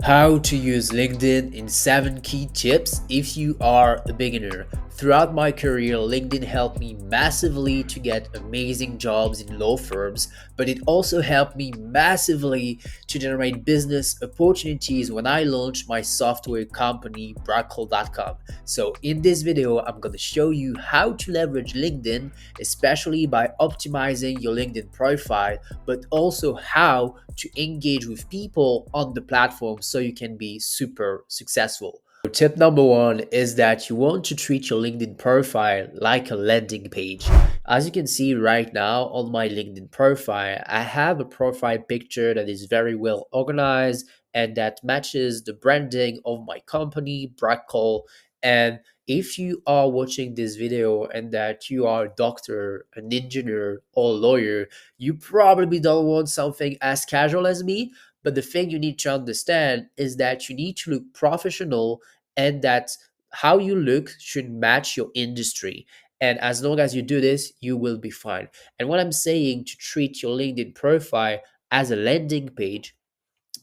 How to use LinkedIn in 7 key tips if you are a beginner. Throughout my career, LinkedIn helped me massively to get amazing jobs in law firms, but it also helped me massively to generate business opportunities when I launched my software company, Brackle.com. So, in this video, I'm going to show you how to leverage LinkedIn, especially by optimizing your LinkedIn profile, but also how to engage with people on the platform so you can be super successful. So tip number one is that you want to treat your LinkedIn profile like a landing page. As you can see right now on my LinkedIn profile, I have a profile picture that is very well organized and that matches the branding of my company, Brackle. And if you are watching this video and that you are a doctor, an engineer, or a lawyer, you probably don't want something as casual as me. But the thing you need to understand is that you need to look professional and that how you look should match your industry. And as long as you do this, you will be fine. And what I'm saying to treat your LinkedIn profile as a landing page,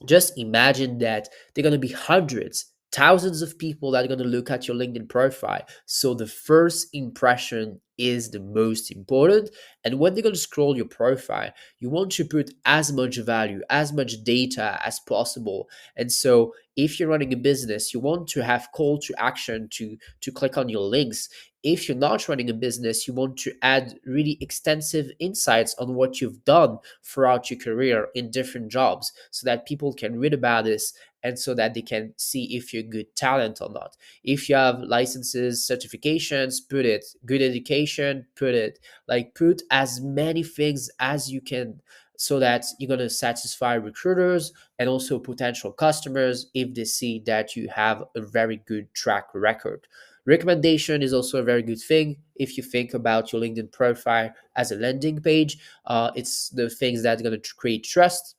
just imagine that there are going to be hundreds, thousands of people that are going to look at your LinkedIn profile. So the first impression is the most important. And when they're going to scroll your profile, you want to put as much value, as much data as possible. And so if you're running a business, you want to have call to action to click on your links. If you're not running a business, you want to add really extensive insights on what you've done throughout your career in different jobs so that people can read about this and so that they can see if you're good talent or not. If you have licenses, certifications, put it. Good education, put it. Like put as many things as you can so that you're going to satisfy recruiters and also potential customers if they see that you have a very good track record. Recommendation is also a very good thing if you think about your LinkedIn profile as a landing page. It's the things that are going to create trust,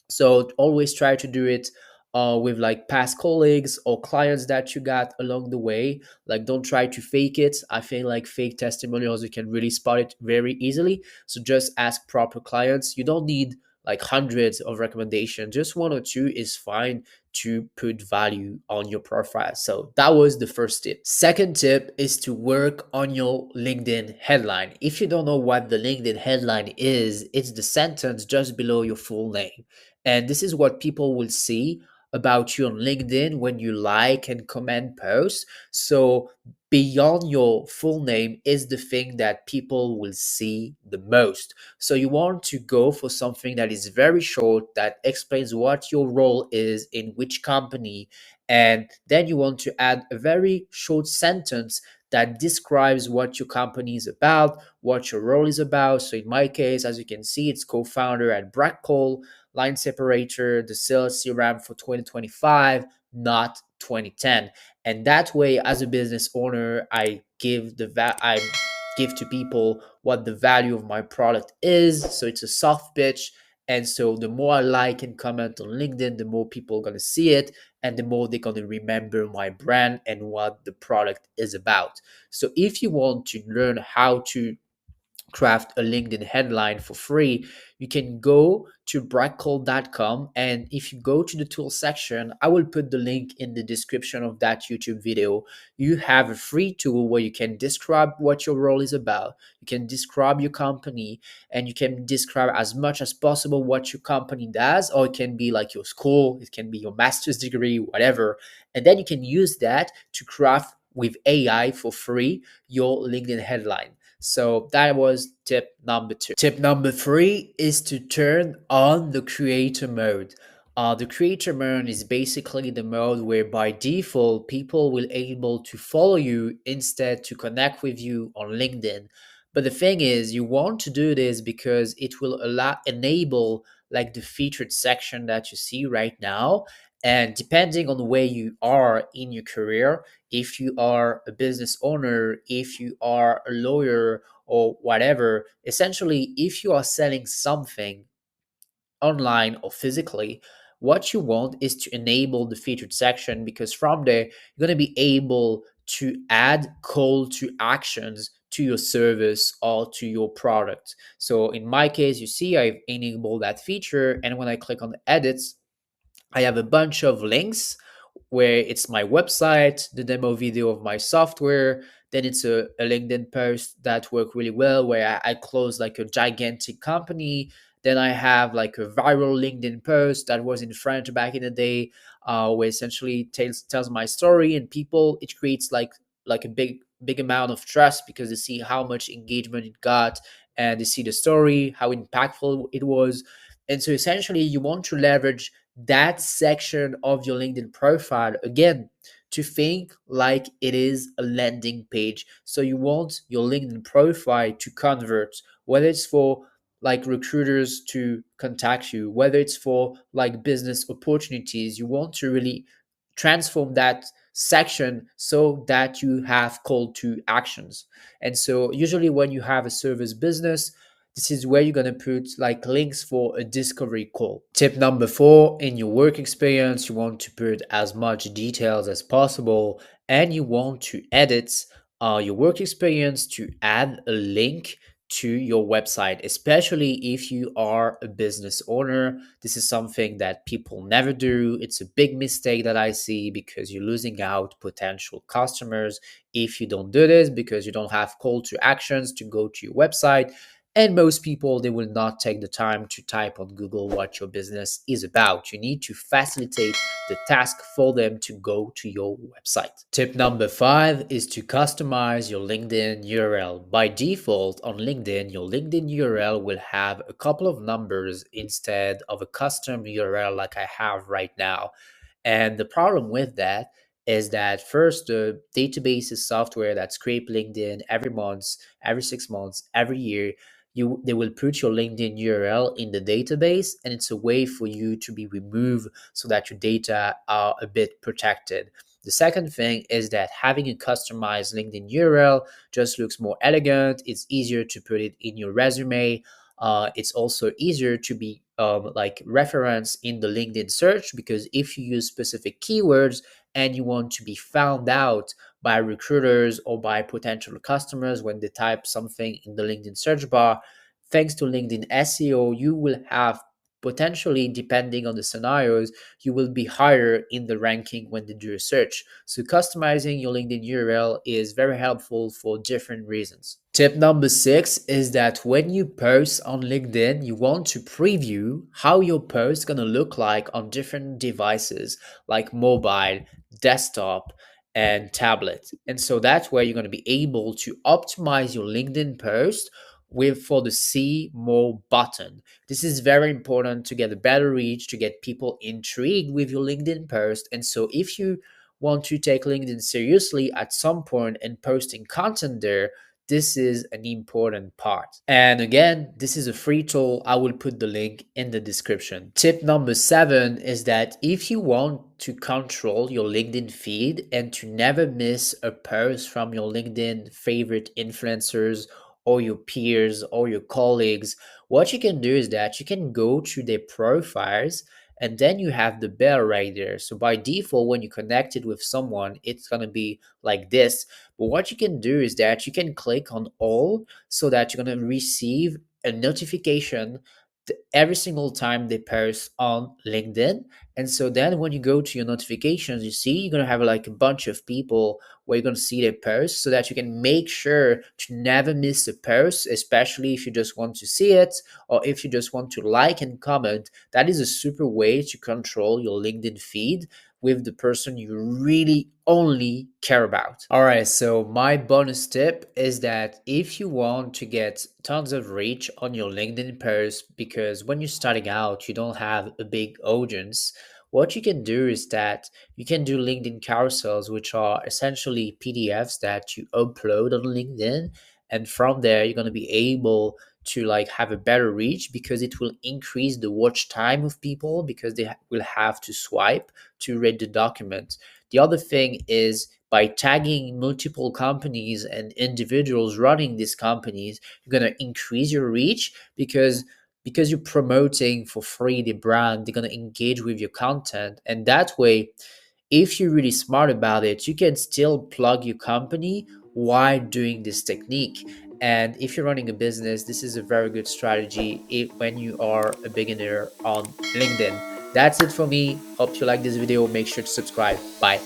so always try to do it with like past colleagues or clients that you got along the way. Like don't try to fake it. I think like fake testimonials, you can really spot it very easily. So just ask proper clients. You don't need like hundreds of recommendations. Just one or two is fine to put value on your profile. So that was the first tip. Second tip is to work on your LinkedIn headline. If you don't know what the LinkedIn headline is, it's the sentence just below your full name. And this is what people will see about you on LinkedIn when you like and comment posts. So, beyond your full name is the thing that people will see the most. So, you want to go for something that is very short, that explains what your role is in which company. And then you want to add a very short sentence that describes what your company is about, what your role is about. So, in my case, as you can see, it's co founder at Brackle, line separator, the sales CRM for 2025, not 2010. And that way, as a business owner, I give to people what the value of my product is. So it's a soft pitch. And so the more I like and comment on LinkedIn, the more people are going to see it and the more they're going to remember my brand and what the product is about. So if you want to learn how to craft a LinkedIn headline for free, you can go to Brackle.com. And if you go to the tool section, I will put the link in the description of that YouTube video. You have a free tool where you can describe what your role is about. You can describe your company and you can describe as much as possible what your company does, or it can be like your school, it can be your master's degree, whatever. And then you can use that to craft with AI for free your LinkedIn headline. So that was tip number two. Tip number three is to turn on the creator mode. The creator mode is basically the mode where by default people will able to follow you instead to connect with you on LinkedIn. But the thing is, you want to do this because it will enable like the featured section that you see right now. And depending on where you are in your career, if you are a business owner, if you are a lawyer or whatever, essentially, if you are selling something online or physically, what you want is to enable the featured section because from there, you're going to be able to add call to actions to your service or to your product. So in my case, you see I've enabled that feature. And when I click on the edits, I have a bunch of links where it's my website, the demo video of my software. Then it's a LinkedIn post that worked really well where I closed like a gigantic company. Then I have like a viral LinkedIn post that was in French back in the day, where essentially tells my story, and people, it creates like a big amount of trust because they see how much engagement it got, and they see the story, how impactful it was. And so essentially you want to leverage that section of your LinkedIn profile again to think like it is a landing page. So you want your LinkedIn profile to convert, whether it's for like recruiters to contact you, whether it's for like business opportunities. You want to really transform that section so that you have call to actions. And so usually when you have a service business, this is where you're going to put like links for a discovery call. Tip number 4, in your work experience, you want to put as much details as possible, and you want to edit your work experience to add a link to your website, especially if you are a business owner. This is something that people never do. It's a big mistake that I see because you're losing out potential customers if you don't do this, because you don't have call to actions to go to your website. And most people, they will not take the time to type on Google what your business is about. You need to facilitate the task for them to go to your website. Tip number 5 is to customize your LinkedIn URL. By default on LinkedIn, your LinkedIn URL will have a couple of numbers instead of a custom URL like I have right now. And the problem with that is that first, the database is software that scrape LinkedIn every month, every 6 months, every year. They will put your LinkedIn URL in the database, and it's a way for you to be removed so that your data are a bit protected. The second thing is that having a customized LinkedIn URL just looks more elegant. It's easier to put it in your resume. It's also easier to be like reference in the LinkedIn search, because if you use specific keywords and you want to be found out by recruiters or by potential customers when they type something in the LinkedIn search bar, thanks to LinkedIn SEO, you will have potentially, depending on the scenarios, you will be higher in the ranking when they do a search. So customizing your LinkedIn URL is very helpful for different reasons. Tip number 6 is that when you post on LinkedIn, you want to preview how your post is going to look like on different devices like mobile, desktop, and tablet. And so that's where you're going to be able to optimize your LinkedIn post with for the see more button. This is very important to get a better reach, to get people intrigued with your LinkedIn post. And so if you want to take LinkedIn seriously at some point and posting content there, this is an important part. And again, this is a free tool. I will put the link in the description. Tip number 7 is that if you want to control your LinkedIn feed and to never miss a post from your LinkedIn favorite influencers or your peers or your colleagues, what you can do is that you can go to their profiles, and then you have the bell right there. So by default, when you connected with someone, it's going to be like this. But what you can do is that you can click on all, so that you're going to receive a notification every single time they post on LinkedIn. And so then when you go to your notifications, you see you're going to have like a bunch of people where you're going to see their posts, so that you can make sure to never miss a post, especially if you just want to see it or if you just want to like and comment. That is a super way to control your LinkedIn feed with the person you really only care about. All right, so my bonus tip is that if you want to get tons of reach on your LinkedIn post, because when you're starting out, you don't have a big audience, what you can do is that you can do LinkedIn carousels, which are essentially PDFs that you upload on LinkedIn. And from there, you're going to be able to like have a better reach, because it will increase the watch time of people, because they will have to swipe to read the document. The other thing is, by tagging multiple companies and individuals running these companies, you're going to increase your reach, because you're promoting for free the brand. They're going to engage with your content, and that way, if you're really smart about it, you can still plug your company while doing this technique. And if you're running a business, this is a very good strategy when you are a beginner on LinkedIn. That's it for me. Hope you like this video. Make sure to subscribe. Bye.